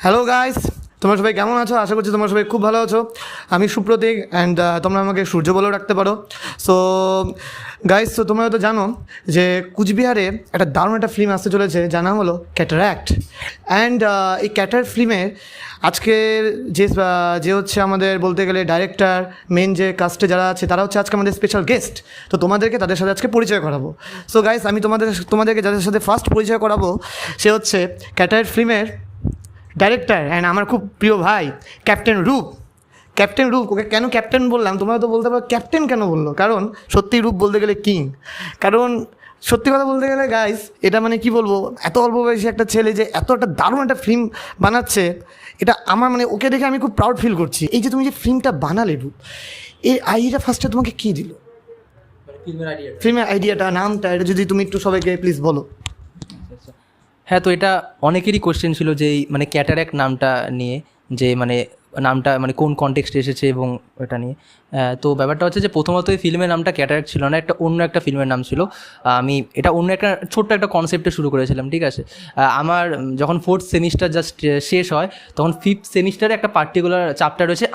Hello guys, তোমরা সবাই কেমন আছো? আশা করছি তোমরা সবাই খুব ভালো আছো। আমি সুপ্রতীক অ্যান্ড তোমরা আমাকে সূর্য বলেও রাখতে পারো। সো গাইস, তো তোমরা হয়তো জানো যে কুচবিহারে একটা দারুণ একটা ফিল্ম আসতে চলেছে, যার নাম হলো ক্যাটারাক্ট। অ্যান্ড এই ক্যাটারাক্ট ফিল্মের আজকের যে হচ্ছে আমাদের বলতে গেলে ডাইরেক্টর, মেন যে কাস্টে যারা আছে তারা হচ্ছে আজকে আমাদের স্পেশাল গেস্ট। তো তোমাদেরকে তাদের সাথে আজকে পরিচয় করাবো। সো গাইস, আমি তোমাদেরকে যাদের সাথে ফার্স্ট পরিচয় করাবো সে হচ্ছে ক্যাটারাক্ট ফিল্মের ডাইরেক্টর অ্যান্ড আমার খুব প্রিয় ভাই ক্যাপ্টেন রূপ। ক্যাপ্টেন রূপ, ওকে কেন ক্যাপ্টেন বললাম তোমরা তো বলতে পারো ক্যাপ্টেন কেন বললো, কারণ সত্যি রূপ বলতে গেলে কিং। কারণ সত্যি কথা বলতে গেলে গাইস, এটা মানে কি বলবো, এত অল্প বয়সী একটা ছেলে যে এত একটা দারুণ একটা ফিল্ম বানাচ্ছে, এটা আমার মানে ওকে দেখে আমি খুব প্রাউড ফিল করছি। এই যে তুমি যে ফিল্মটা বানালে রূপ, এই আইডিয়াটা ফার্স্টে তোমাকে কী দিল? ফিল্মের আইডিয়াটা, নামটা, এটা যদি তুমি একটু সবাইকে প্লিজ বলো। হ্যাঁ, তো এটা অনেকেরই কোশ্চেন ছিল যে এই মানে ক্যাটারাক্ট নামটা নিয়ে, যে মানে নামটা মানে কোন কনটেক্সটে এসেছে এবং ওটা নিয়ে। তো ব্যাপারটা হচ্ছে যে প্রথমত এই ফিল্মের নামটা ক্যাটারাক্ট ছিল না, অন্য একটা ফিল্মের নাম ছিল। আমি এটা অন্য একটা ছোট্ট একটা কনসেপ্টে শুরু করেছিলাম, ঠিক আছে। আমার যখন 4th সেমিস্টার জাস্ট শেষ হয়, তখন 5th সেমিস্টারে একটা পার্টিকুলার চ্যাপ্টার রয়েছে,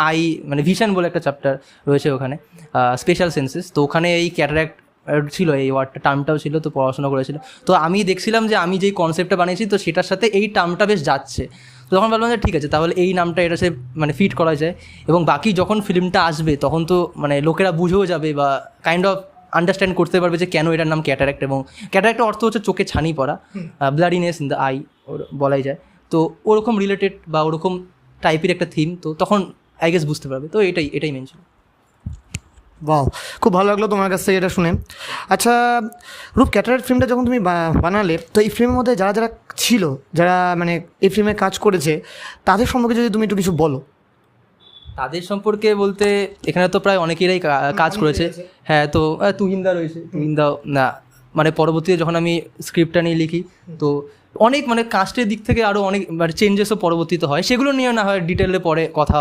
মানে ভিশন বলে একটা চ্যাপ্টার রয়েছে ওখানে, স্পেশাল সেন্সেস। তো ওখানে এই ক্যাটারাক্ট ছিল, এই ওয়ার্ডটা, টার্মটাও ছিল, তো পড়াশোনা করেছিল। তো আমি দেখছিলাম যে আমি যেই কনসেপ্টটা বানিয়েছি তো সেটার সাথে এই টার্মটা বেশ যাচ্ছে। তো তখন ভাবলাম যে ঠিক আছে, তাহলে এই নামটা এটা সে মানে ফিট করা যায়। এবং বাকি যখন ফিল্মটা আসবে তখন তো মানে লোকেরা বুঝেও যাবে বা কাইন্ড অফ আন্ডারস্ট্যান্ড করতে পারবে যে কেন এটার নাম ক্যাটারাক্ট। এবং ক্যাটারাক্টের অর্থ হচ্ছে চোখে ছানি পড়া, ব্লাডিনেস ইন দ্য আই বলাই যায়। তো ওরকম রিলেটেড বা ওরকম টাইপের একটা থিম, তো তখন আই গেস বুঝতে পারবে। তো এটাই মেন ছিল। বাহ, খুব ভালো লাগলো তোমার কাছ থেকে এটা শুনে। আচ্ছা রূপ, ক্যাটারাক্ট ফিল্মটা যখন তুমি বানালে, তো এই ফিল্মের মধ্যে যারা যারা ছিল, যারা মানে এই ফিল্মে কাজ করেছে, তাদের সম্পর্কে যদি তুমি একটু কিছু বলো। তাদের সম্পর্কে বলতে এখানে তো প্রায় অনেকেরাই কাজ করেছে। হ্যাঁ, তো তুহিনদা রয়েছে। তুহিনদা না মানে পরবর্তীতে যখন আমি স্ক্রিপ্টটা নিয়ে লিখি, তো অনেক মানে কাস্টের দিক থেকে আরও অনেক মানে চেঞ্জেসও পরবর্তীতে হয়, সেগুলো নিয়ে না হয় ডিটেলে পরে কথা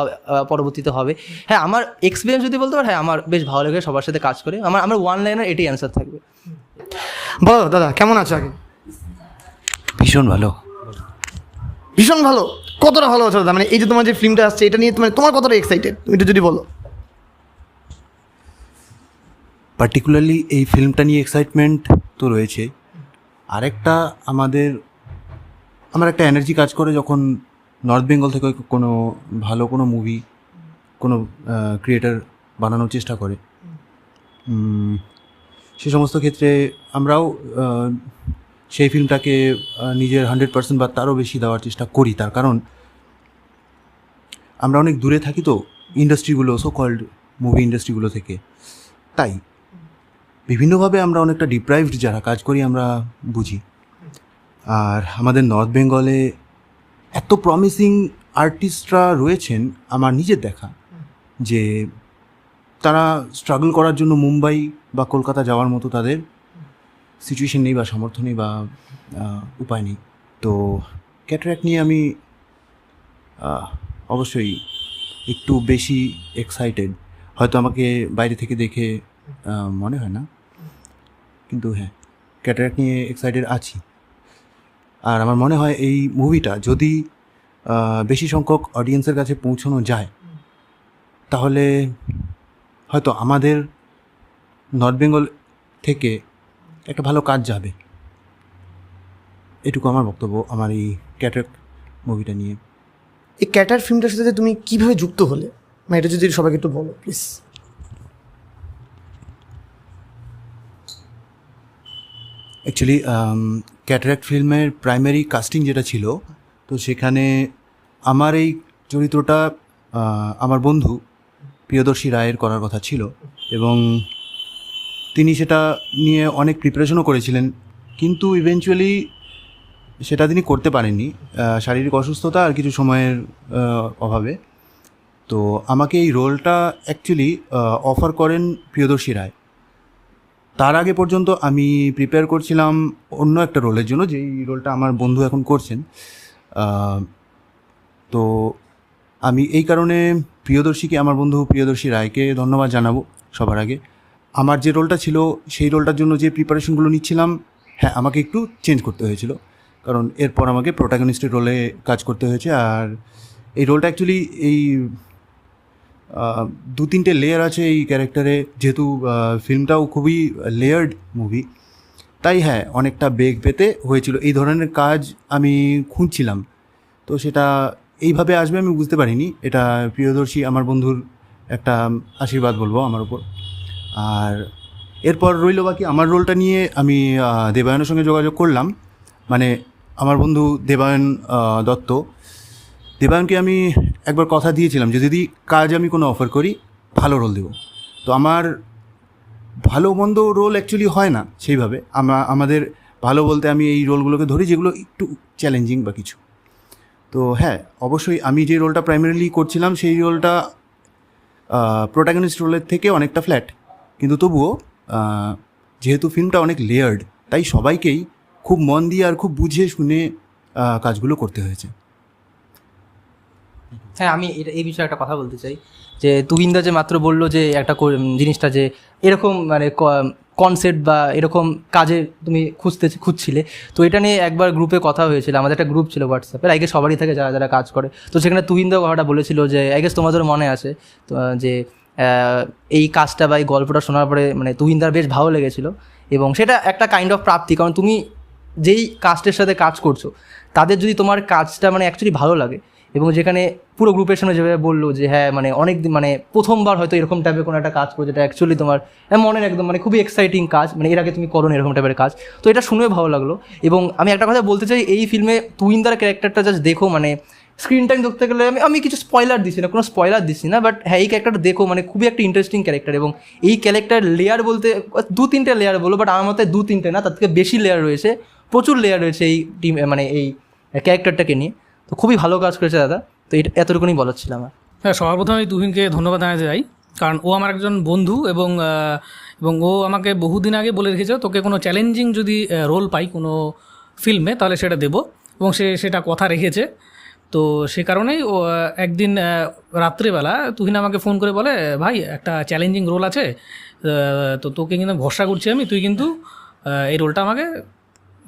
পরবর্তীতে হবে। হ্যাঁ, আমার এক্সপিরিয়েন্স যদি বলতে পারো, হ্যাঁ আমার বেশ ভালো লাগে সবার সাথে কাজ করে। আমার ওয়ান লাইনের এটাই অ্যান্সার থাকবে। বলো দাদা, কেমন আছো? আগে ভীষণ ভালো। ভীষণ ভালো? কতটা ভালো আছো দাদা? মানে এই যে তোমার যে ফিল্মটা আসছে, এটা নিয়ে তোমার কতটা এক্সাইটেড তুমি একটু যদি বলো। পার্টিকুলারলি এই ফিল্মটা নিয়ে এক্সাইটমেন্ট তো রয়েছে। আরেকটা আমার একটা এনার্জি কাজ করে যখন নর্থ বেঙ্গল থেকে কোনো মুভি কোনো ক্রিয়েটার বানানোর চেষ্টা করে। সে সমস্ত ক্ষেত্রে আমরাও সেই ফিল্মটাকে নিজের 100% বা তারও বেশি দেওয়ার চেষ্টা করি। তার কারণ আমরা অনেক দূরে থাকি তো ইন্ডাস্ট্রিগুলো, সো কল্ড মুভি ইন্ডাস্ট্রিগুলো থেকে। তাই বিভিন্নভাবে আমরা অনেকটা ডিপ্রাইভড যারা কাজ করি আমরা বুঝি। আর আমাদের নর্থ বেঙ্গলে এত প্রমিসিং আর্টিস্টরা রয়েছেন আমার নিজের দেখা, যে তারা স্ট্রাগল করার জন্য মুম্বাই বা কলকাতা যাওয়ার মতো তাদের সিচুয়েশন নেই বা সামর্থ্য নেই বা উপায় নেই। তো ক্যাটারাক্ট নিয়ে আমি অবশ্যই একটু বেশি এক্সাইটেড। হয়তো আমাকে বাইরে থেকে দেখে মনে হয় না, কিন্তু হ্যাঁ, ক্যাটারাক্ট নিয়ে এক্সাইটেড আছি। আর আমার মনে হয় এই মুভিটা যদি বেশি সংখ্যক অডিয়েন্সের কাছে পৌঁছানো যায়, তাহলে হয়তো আমাদের নর্থ বেঙ্গল থেকে একটা ভালো কাজ যাবে। এটুকু আমার বক্তব্য আমার এই ক্যাটারাক্ট মুভিটা নিয়ে। এই ক্যাটার ফিল্মটার সাথে তুমি কীভাবে যুক্ত হলে, মানে এটা যদি সবাইকে একটু বলো প্লিজ। অ্যাকচুয়ালি ক্যাটারাক্ট ফিল্মের প্রাইমারি কাস্টিং যেটা ছিল, তো সেখানে আমার এই চরিত্রটা আমার বন্ধু প্রিয়দর্শী রায়ের করার কথা ছিল, এবং তিনি সেটা নিয়ে অনেক প্রিপারেশনও করেছিলেন, কিন্তু ইভেনচুয়ালি সেটা তিনি করতে পারেননি শারীরিক অসুস্থতা আর কিছু সময়ের অভাবে। তো আমাকে এই রোলটা অ্যাকচুয়ালি অফার করেন প্রিয়দর্শী রায়। তার আগে পর্যন্ত আমি প্রিপেয়ার করছিলাম অন্য একটা রোলের জন্য, যেই রোলটা আমার বন্ধু এখন করছেন। তো আমি এই কারণে আমার বন্ধু প্রিয়দর্শী রায়কে ধন্যবাদ জানাবো সবার আগে। আমার যে রোলটা ছিল সেই রোলটার জন্য যে প্রিপারেশনগুলো নিচ্ছিলাম, হ্যাঁ আমাকে একটু চেঞ্জ করতে হয়েছিল, কারণ এরপর আমাকে প্রোটাগনিস্টের রোলে কাজ করতে হয়েছে। আর এই রোলটা অ্যাকচুয়ালি এই 2-3টে লেয়ার আছে এই ক্যারেক্টারে, যেহেতু ফিল্মটাও খুবই লেয়ার্ড মুভি, তাই হ্যাঁ অনেকটা বেগ পেতে হয়েছিল। এই ধরনের কাজ আমি খুঁজছিলাম, তো সেটা এইভাবে আসবে আমি বুঝতে পারিনি। এটা প্রিয়দর্শী আমার বন্ধুর একটা আশীর্বাদ বলবো আমার উপর। আর এরপর রইল বাকি আমার রোলটা নিয়ে আমি দেবায়নের সঙ্গে যোগাযোগ করলাম, মানে আমার বন্ধু দেবায়ন দত্ত। দেবায়নকে আমি একবার কথা দিয়েছিলাম যে যদি কাজ আমি কোনো অফার করি ভালো রোল দেবো। তো আমার ভালো মন্দ রোল অ্যাকচুয়ালি হয় না সেইভাবে, আমাদের ভালো বলতে আমি এই রোলগুলোকে ধরি যেগুলো একটু চ্যালেঞ্জিং বা কিছু। তো হ্যাঁ অবশ্যই আমি যে রোলটা প্রাইমারিলি করছিলাম সেই রোলটা প্রোটাগনিস্ট রোলের থেকে অনেকটা ফ্ল্যাট, কিন্তু তবুও যেহেতু ফিল্মটা অনেক লেয়ার্ড, তাই সবাইকেই খুব মন দিয়ে আর খুব বুঝে শুনে কাজগুলো করতে হয়েছে। হ্যাঁ, আমি এই বিষয়ে একটা কথা বলতে চাই যে তুহিনদা যে মাত্র বললো যে একটা জিনিসটা যে এরকম মানে কনসেপ্ট বা এরকম কাজে তুমি খুঁজছিলে, তো এটা নিয়ে একবার গ্রুপে কথা হয়েছিল। আমাদের একটা গ্রুপ ছিল হোয়াটসঅ্যাপের, আই গেস সবারই থাকে যারা যারা কাজ করে। তো সেখানে তুহিনদা কথাটা বলেছিল যে আই গেস তোমাদের মনে আছে তো যে এই কাজটা বা এই গল্পটা শোনার পরে মানে তুহিনদার বেশ ভালো লেগেছিল, এবং সেটা একটা কাইন্ড অফ প্রাপ্তি। কারণ তুমি যেই কাস্টের সাথে কাজ করছো তাদের যদি তোমার কাজটা মানে অ্যাকচুয়ালি ভালো লাগে, এবং যেখানে পুরো গ্রুপের সামনে যেভাবে বললো যে হ্যাঁ মানে অনেক দিন মানে প্রথমবার হয়তো এরকম টাইপের কোনো একটা কাজ করো যেটা অ্যাকচুয়ালি তোমার মনের একদম মানে খুবই এক্সাইটিং কাজ, মানে এর আগে তুমি করো না এরকম টাইপের কাজ, তো এটা শুনেও ভালো লাগলো। এবং আমি একটা কথা বলতে চাই, এই ফিল্মে তুহিনদার ক্যারেক্টারটা জাস্ট দেখো, মানে স্ক্রিন টাইম ধরতে গেলে আমি কিছু স্পয়লার দিচ্ছি না, কোনো স্পয়লার দিচ্ছি না, বাট হ্যাঁ এই ক্যারেক্টারটা দেখো, মানে খুবই একটা ইন্টারেস্টিং ক্যারেক্টার। এবং এই ক্যারেক্টার লেয়ার বলতে 2-3টে লেয়ার বলো, বাট আমার মতে 2-3টে না, তার থেকে বেশি লেয়ার রয়েছে, প্রচুর লেয়ার রয়েছে এই টিম মানে এই ক্যারেক্টারটাকে নিয়ে। তো খুবই ভালো কাজ করেছে দাদা, তো এটা এতটুকুনি বলার ছিল আমার। হ্যাঁ, সবার প্রথমে আমি তুহিনকে ধন্যবাদ জানাতে চাই, কারণ ও আমার একজন বন্ধু এবং ও আমাকে বহুদিন আগে বলে রেখেছে তোকে কোনো চ্যালেঞ্জিং যদি রোল পাই কোনো ফিল্মে তাহলে সেটা দেবো, এবং সে সেটা কথা রেখেছে। তো সে কারণেই ও একদিন রাত্রেবেলা তুহিন আমাকে ফোন করে বলে, ভাই একটা চ্যালেঞ্জিং রোল আছে, তো তোকে কিন্তু ভরসা করছি আমি, তুই কিন্তু এই রোলটা আমাকে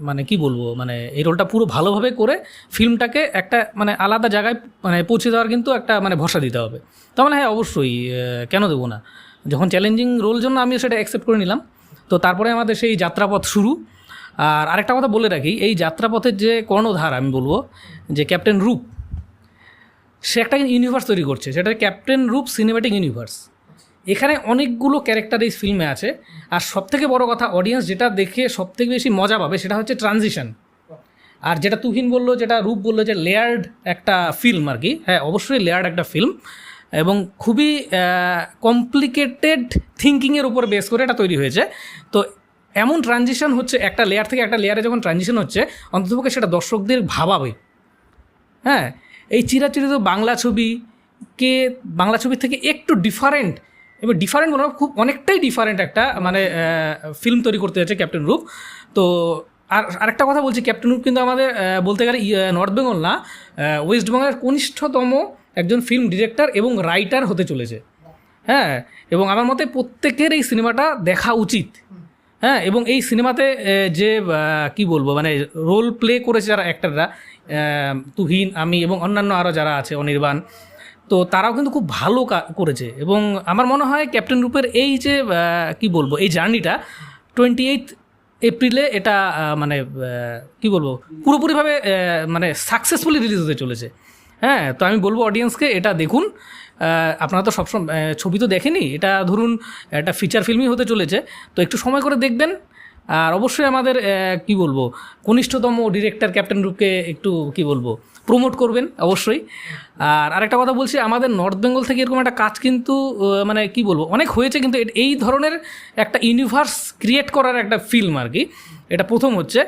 মানে কি বলবো মানে এই রোলটা পুরো ভালোভাবে করে ফিল্মটাকে একটা মানে আলাদা জায়গায় মানে পৌঁছে দেওয়ার কিন্তু একটা মানে ভরসা দিতে হবে। তার মানে হ্যাঁ অবশ্যই, কেন দেবো না, যখন চ্যালেঞ্জিং রোল জন্য আমি সেটা অ্যাকসেপ্ট করে নিলাম। তো তারপরে আমাদের সেই যাত্রাপথ শুরু। আর আরেকটা কথা বলে রাখি, এই যাত্রাপথের যে কর্ণধার আমি বলবো যে ক্যাপ্টেন রূপ, সে একটা ইউনিভার্স তৈরি করছে, সেটা ক্যাপ্টেন রূপ সিনেম্যাটিক ইউনিভার্স। এখানে অনেকগুলো ক্যারেক্টার এই ফিল্মে আছে, আর সবথেকে বড় কথা অডিয়েন্স যেটা দেখে সবথেকে বেশি মজা পাবে সেটা হচ্ছে ট্রানজিশন। আর যেটা তুহিন বললো, যেটা রূপ বললো যে লেয়ার্ড একটা ফিল্ম আর কি, হ্যাঁ অবশ্যই লেয়ার্ড একটা ফিল্ম, এবং খুবই কমপ্লিকেটেড থিঙ্কিংয়ের উপর বেস করে এটা তৈরি হয়েছে। তো এমন ট্রানজিশন হচ্ছে একটা লেয়ার থেকে একটা লেয়ারে, যখন ট্রানজিশন হচ্ছে অন্ততপক্ষে সেটা দর্শকদের ভাবাবে। হ্যাঁ, এই চিরাচরিত বাংলা ছবির থেকে একটু ডিফারেন্ট, এবার ডিফারেন্ট বলবো খুব অনেকটাই ডিফারেন্ট একটা মানে ফিল্ম তৈরি করতে যাচ্ছে ক্যাপ্টেন রূপ। তো আরেকটা কথা বলছি, ক্যাপ্টেন রূপ কিন্তু আমাদের বলতে গেলে নর্থ বেঙ্গল না, ওয়েস্ট বেঙ্গলের কনিষ্ঠতম একজন ফিল্ম ডিরেক্টর এবং রাইটার হতে চলেছে। হ্যাঁ, এবং আমার মতে প্রত্যেকের এই সিনেমাটা দেখা উচিত। হ্যাঁ, এবং এই সিনেমাতে যে কি বলবো মানে রোল প্লে করেছে যারা অ্যাক্টাররা, তুহিন, আমি এবং অন্যান্য আরও যারা আছে অনির্বাণ, তো তারাও কিন্তু খুব ভালো করেছে। এবং আমার মনে হয় ক্যাপ্টেন রূপের এই যে কি বলবো এই জার্নিটা 28 এপ্রিলে এটা মানে কি বলবো পুরোপুরিভাবে মানে সাকসেসফুলি রিলিজ হতে চলেছে। হ্যাঁ, তো আমি বলবো অডিয়েন্সকে এটা দেখুন। আপনারা তো সবসময় ছবি তো দেখেনি, এটা ধরুন একটা ফিচার ফিল্মই হতে চলেছে, তো একটু সময় করে দেখবেন। আর অবশ্যই আমাদের কি বলবো কনিষ্ঠতম ডিরেক্টর ক্যাপ্টেন রূপকে একটু কি বলবো প্রমোট করবেন অবশ্যই। আর আরেকটা কথা বলছি, আমাদের নর্থ বেঙ্গল থেকে এরকম একটা কাজ কিন্তু মানে কি বলবো অনেক হয়েছে, কিন্তু এই ধরনের একটা ইউনিভার্স ক্রিয়েট করার একটা ফিল্ম আর কি এটা প্রথম হচ্ছে।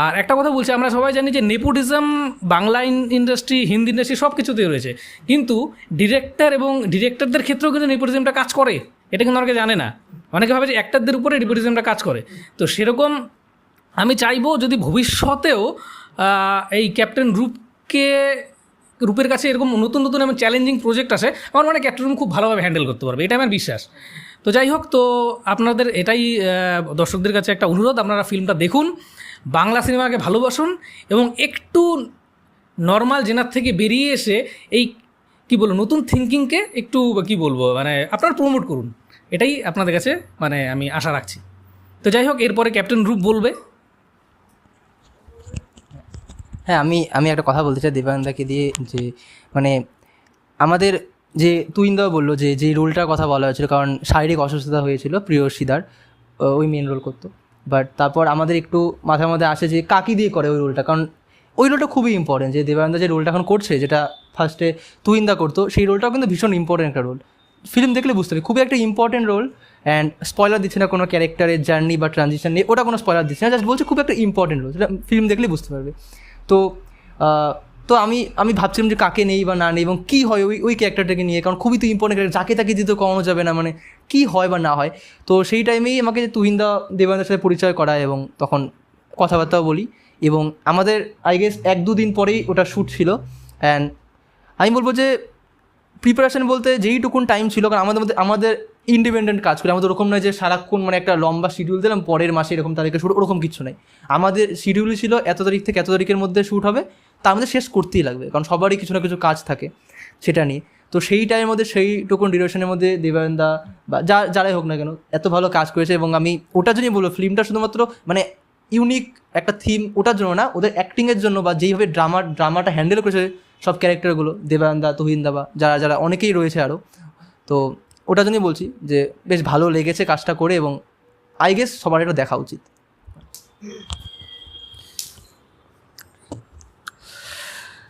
আর একটা কথা বলছি, আমরা সবাই জানি যে nepotism Bangla industry, Hindi industry সব কিছুতেই রয়েছে, কিন্তু ডিরেক্টর এবং ডিরেক্টরদের ক্ষেত্রেও কিন্তু নেপোটিজমটা কাজ করে, এটা কিন্তু অনেকে জানে না। অনেকে ভাবে যে অ্যাক্টরদের উপরে নেপোটিজমটা কাজ করে। তো সেরকম আমি চাইবো যদি ভবিষ্যতেও এই ক্যাপ্টেন রূপের কাছে এরকম নতুন নতুন এমন চ্যালেঞ্জিং প্রজেক্ট আসে, আমার মানে ক্যাপ্টেন রূপ খুব ভালোভাবে হ্যান্ডেল করতে পারবে, এটা আমার বিশ্বাস। তো যাই হোক, তো আপনাদের এটাই দর্শকদের কাছে একটা অনুরোধ, আপনারা ফিল্মটা দেখুন। বাংলা সিনেমাকে ভালোবাসুন এবং একটু নর্মাল জেনার থেকে বেরিয়ে এসে এই কী বলবো নতুন থিঙ্কিংকে একটু কী বলবো মানে আপনারা প্রমোট করুন, এটাই আপনাদের কাছে মানে আমি আশা রাখছি। তো যাই হোক, এরপরে ক্যাপ্টেন রূপ বলবে। হ্যাঁ, আমি একটা কথা বলতে চাই দেবানন্দাকে দিয়ে, যে মানে আমাদের যে তুইন্দাও বললো যে রোলটার কথা বলা হয়েছিল, কারণ শারীরিক অসুস্থতা হয়েছিল প্রিয়সীদার, ওই মেন রোল করতো। বাট তারপর আমাদের একটু মাথার মধ্যে আসে যে কাকি দিয়ে করে ওই রোলটা, কারণ ওই রোলটা খুবই ইম্পর্টেন্ট। যে দেবানন্দা যে রোলটা এখন করছে, যেটা ফার্স্টে তুইন্দা করতো, সেই রোলটাও কিন্তু ভীষণ ইম্পর্টেন্ট একটা রোল। ফিল্ম দেখলে বুঝতে হবে খুবই একটা ইম্পর্টেন্ট রোল। অ্যান্ড স্পয়লার দিচ্ছে না কোনো ক্যারেক্টারের জার্নি বা ট্রানজিশন নিয়ে, ওটা কোনো স্পয়লার দিচ্ছে না, জাস্ট বলছে খুব একটা ইম্পর্টেন্ট রোল, সেটা ফিল্ম দেখলেই বুঝতে পারবে। তো তো আমি ভাবছিলাম যে কাকে নেই বা না নেই এবং কী হয় ওই ক্যারেক্টারটাকে নিয়ে, কারণ খুবই তো ইম্পর্টেন্ট ক্যারেক্টার, যাকে তাকে দিতে কমানো যাবে না, মানে কী হয় বা না হয়। তো সেই টাইমেই আমাকে তুহিন্দা দেবানন্দের সাথে পরিচয় করায় এবং তখন কথাবার্তাও বলি, এবং আমাদের আই গেস 1-2 দিন পরেই ওটা শ্যুট ছিল। অ্যান্ড আমি বলবো যে প্রিপারেশন বলতে যেইটুকুন টাইম ছিল, কারণ আমাদের ইন্ডিপেন্ডেন্ট কাজ করি, আমাদের ওরকম নয় যে সারাক্ষণ মানে একটা লম্বা শিডিউল দিলাম পরের মাসে এরকম তারিখে শ্যুট, ওরকম কিছু নেই। আমাদের শিডিউলই ছিল এত তারিখ থেকে এত তারিখের মধ্যে শ্যুট হবে, তার মধ্যে শেষ করতেই লাগবে, কারণ সবারই কিছু না কিছু কাজ থাকে সেটা নিয়ে। তো সেই টাইমের মধ্যে সেইটুকুন ডিউরেশনের মধ্যে দেবানন্দা বা যারাই হোক না কেন এত ভালো কাজ করেছে, এবং আমি ওটার জন্যই বলবো ফিল্মটা শুধুমাত্র মানে ইউনিক একটা থিম ওটার জন্য না, ওদের অ্যাক্টিংয়ের জন্য বা যেইভাবে ড্রামাটা হ্যান্ডেল করেছে সব ক্যারেক্টারগুলো, দেবানন্দা, তুহিন্দা বা যারা অনেকেই রয়েছে আরও। তো ওটার জন্যই বলছি যে বেশ ভালো লেগেছে কাজটা করে, এবং আই গেস সবার এটা দেখা উচিত।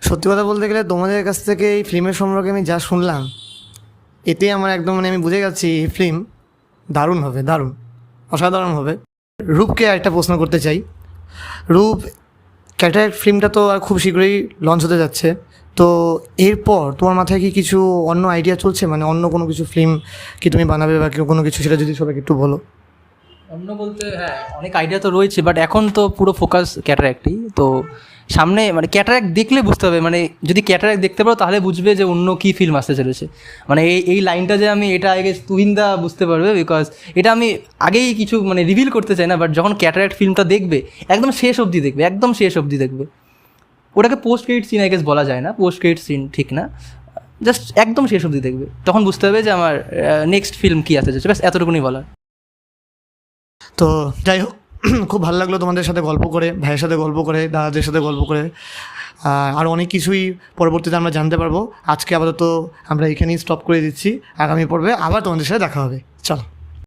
সত্যি কথা বলতে গেলে তোমাদের কাছ থেকে এই ফিল্মের সম্পর্কে আমি যা শুনলাম, এতে আমার একদম মানে আমি বুঝে গেছি এই ফিল্ম দারুণ হবে, দারুণ অসাধারণ হবে। রূপকে একটা প্রশ্ন করতে চাই। রূপ, ক্যাটারাক্ট ফিল্মটা তো আর খুব শীঘ্রই লঞ্চ হতে যাচ্ছে, তো এরপর তোমার মাথায় কি কিছু অন্য আইডিয়া চলছে, মানে অন্য কোনো কিছু ফিল্ম কি তুমি বানাবে বা কোনো কিছু, সেটা যদি সবাইকে একটু বলো। অন্য বলতে হ্যাঁ অনেক আইডিয়া তো রয়েছে, বাট এখন তো পুরো ফোকাস ক্যাটারাক্টই। তো সামনে মানে ক্যাটারাক্ট দেখলে বুঝতে হবে, মানে যদি ক্যাটারাক্ট দেখতে পারো তাহলে বুঝবে যে অন্য কী ফিল্ম আসতে চলেছে। মানে এই লাইনটা যে আমি এটা আগে তুহিন্দা বুঝতে পারবে, বিকজ এটা আমি আগেই কিছু মানে রিভিল করতে চাই না, বাট যখন ক্যাটারাক্ট ফিল্মটা দেখবে একদম শেষ অবধি দেখবে, একদম শেষ অবধি দেখবে। ওটাকে post credit scene I guess বলা যায় না, পোস্ট ক্রেডিট সিন ঠিক না, জাস্ট একদম শেষ অবধি দেখবে, তখন বুঝতে হবে যে আমার নেক্সট ফিল্ম কী আসতে চলেছে, ব্যাস এতটুকুনি বলার। তো যাই হোক, খুব ভালো লাগলো তোমাদের সাথে গল্প করে, ভাইয়ের সাথে গল্প করে, দাদাদের সাথে গল্প করে, আর অনেক কিছুই পরবর্তীতে আমরা জানতে পারবো। আজকে আপাতত আমরা এখানেই স্টপ করে দিচ্ছি, আগামী পর্বে আবার তোমাদের সাথে দেখা হবে, চলো।